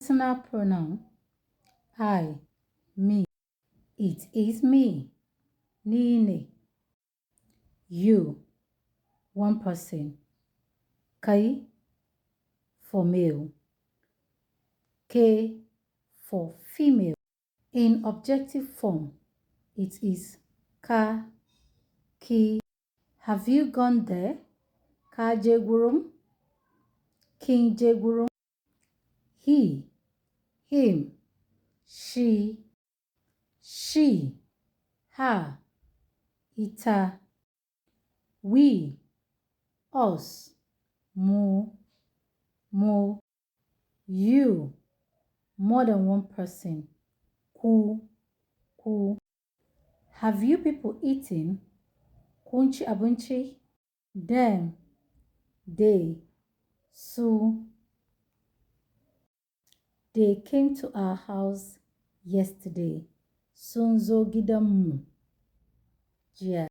Personal pronoun I, me. It is me. Ni. You, one person. Kai, for male. K, for female. In objective form, it is ka, ki. Have you gone there? Ka jegurum. King jegurum. He, him. She, her. Ita. We, us. Mu, you, more than one person. Ku. Have you people eaten? Kunchi abunchi. Them, they. Su. They came to our house yesterday. Sun zo gidanmu jiya.